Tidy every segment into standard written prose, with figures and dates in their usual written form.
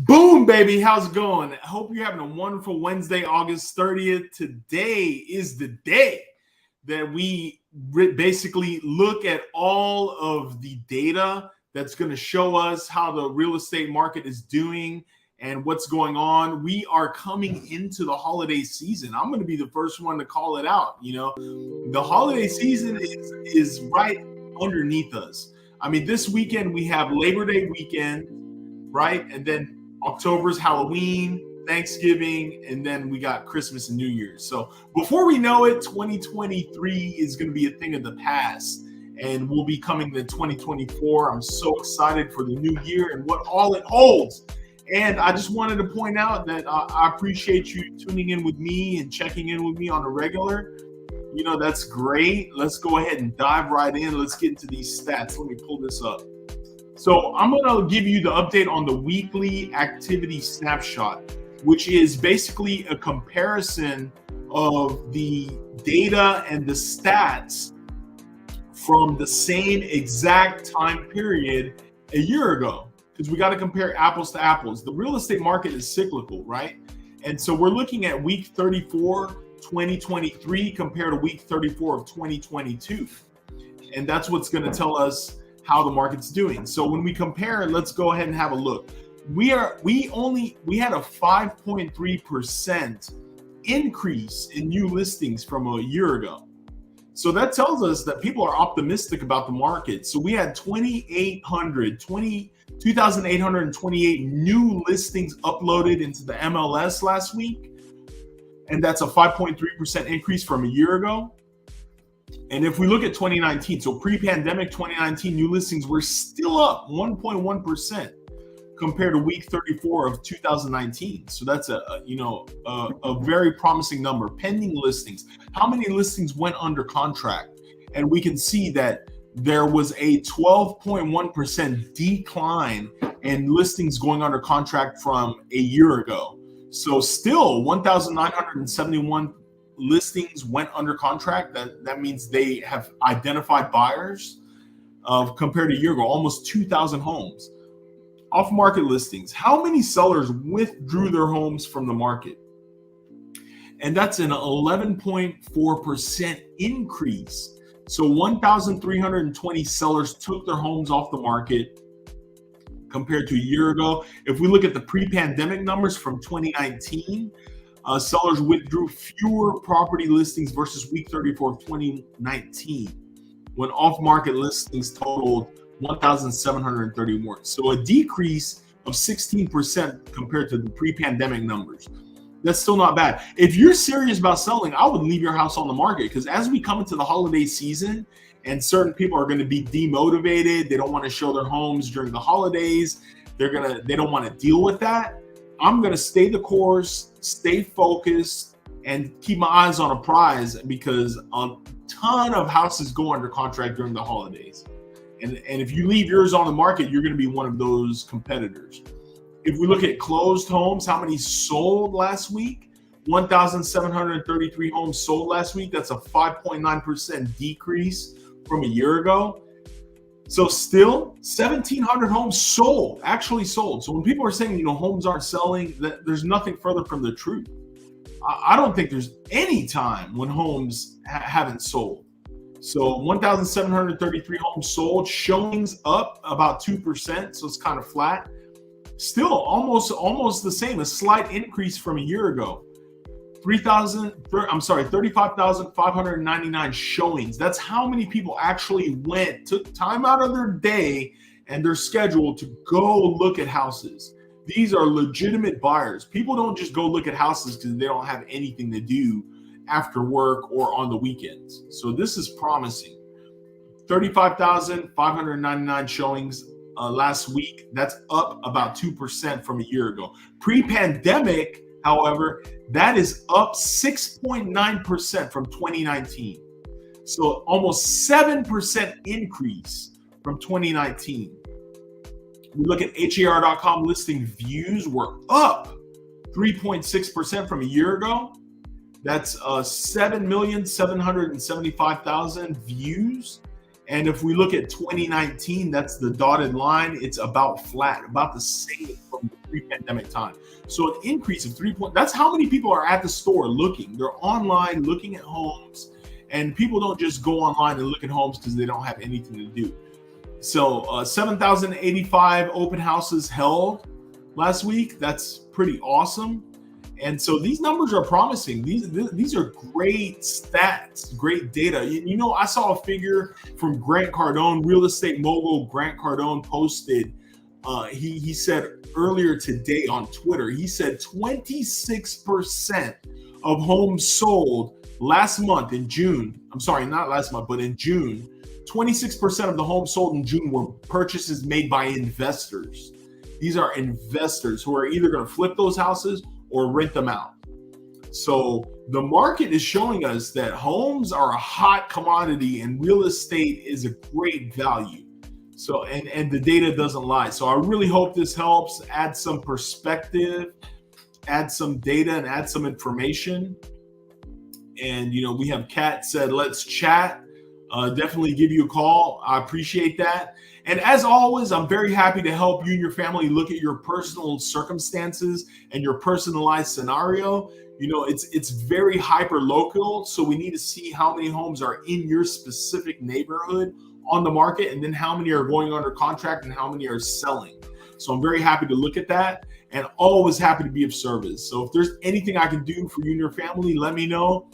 Boom, baby. How's it going? I hope you're having a wonderful Wednesday, August 30th. Today is the day that we basically look at all of the data that's going to show us how the real estate market is doing and what's going on. We are coming into the holiday season. I'm going to be the first one to call it out. You know, the holiday season is right underneath us. I mean, this weekend we have Labor Day weekend, right? And then October's Halloween, Thanksgiving, and then we got Christmas and New Year's. So before we know it, 2023 is going to be a thing of the past, and we'll be coming to 2024. I'm so excited for the new year and what all it holds. And I just wanted to point out that I appreciate you tuning in with me and checking in with me on a regular. You know, that's great. Let's go ahead and dive right in. Let's get into these stats. Let me pull this up. So I'm going to give you the update on the weekly activity snapshot, which is basically a comparison of the data and the stats from the same exact time period a year ago, because we got to compare apples to apples. The real estate market is cyclical, right? And so we're looking at week 34, 2023 compared to week 34 of 2022. And that's what's going to tell us how the market's doing. So when we compare, let's go ahead and have a look. We had a 5.3% increase in new listings from a year ago. So that tells us that people are optimistic about the market. So we had 2,828 new listings uploaded into the MLS last week. And that's a 5.3% increase from a year ago. And if we look at 2019, so pre-pandemic 2019 new listings were still up 1.1% compared to week 34 of 2019. So that's a very promising number. Pending listings, how many listings went under contract? And we can see that there was a 12.1% decline in listings going under contract from a year ago. So still 1,971 listings went under contract. That means they have identified buyers compared to a year ago, almost 2,000 homes. Off-market listings, how many sellers withdrew their homes from the market? And that's an 11.4% increase. So 1,320 sellers took their homes off the market compared to a year ago. If we look at the pre-pandemic numbers from 2019, sellers withdrew fewer property listings versus week 34 of 2019, when off-market listings totaled 1,731. So a decrease of 16% compared to the pre-pandemic numbers. That's still not bad. If you're serious about selling, I would leave your house on the market, because as we come into the holiday season and certain people are going to be demotivated, they don't want to show their homes during the holidays, they don't want to deal with that. I'm going to stay the course, stay focused, and keep my eyes on a prize, because a ton of houses go under contract during the holidays. And if you leave yours on the market, you're going to be one of those competitors. If we look at closed homes, how many sold last week? 1,733 homes sold last week. That's a 5.9% decrease from a year ago. So still 1,700 homes actually sold. So when people are saying, homes aren't selling, there's nothing further from the truth. I don't think there's any time when homes haven't sold. So 1,733 homes sold, showings up about 2%. So it's kind of flat. Still almost the same, a slight increase from a year ago. 35,599 showings. That's how many people actually took time out of their day and their schedule to go look at houses. These are legitimate buyers. People don't just go look at houses because they don't have anything to do after work or on the weekends. So this is promising. 35,599 showings last week. That's up about 2% from a year ago. Pre-pandemic, however, that is up 6.9% from 2019. So almost 7% increase from 2019. We look at HAR.com listing views were up 3.6% from a year ago. That's 7,775,000 views. And if we look at 2019, that's the dotted line, it's about flat, about the same from the pre-pandemic time. So an increase of 3 points. That's how many people are at the store looking. They're online looking at homes, and people don't just go online and look at homes because they don't have anything to do. So 7,085 open houses held last week. That's pretty awesome. And so these numbers are promising. These are great stats, great data. You know, I saw a figure from Grant Cardone, real estate mogul Grant Cardone posted. He said earlier today on Twitter, he said 26% of homes sold last month in June. I'm sorry, not last month, but in June. 26% of the homes sold in June were purchases made by investors. These are investors who are either going to flip those houses or rent them out. So the market is showing us that homes are a hot commodity and real estate is a great value. So, and the data doesn't lie. So I really hope this helps add some perspective, add some data, and add some information. And, you know, we have Kat said, let's chat. Definitely give you a call. I appreciate that. And as always, I'm very happy to help you and your family look at your personal circumstances and your personalized scenario. You know, it's very hyper local. So we need to see how many homes are in your specific neighborhood on the market, and then how many are going under contract and how many are selling. So I'm very happy to look at that, and always happy to be of service. So if there's anything I can do for you and your family, let me know.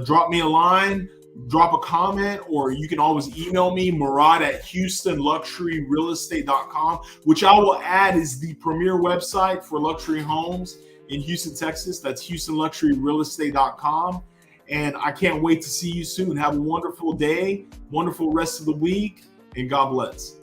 Drop me a line. Drop a comment, or you can always email me, Murad@HoustonLuxuryRealEstate.com, which I will add is the premier website for luxury homes in Houston, Texas. That's HoustonLuxuryRealEstate.com. And I can't wait to see you soon. Have a wonderful day, wonderful rest of the week, and God bless.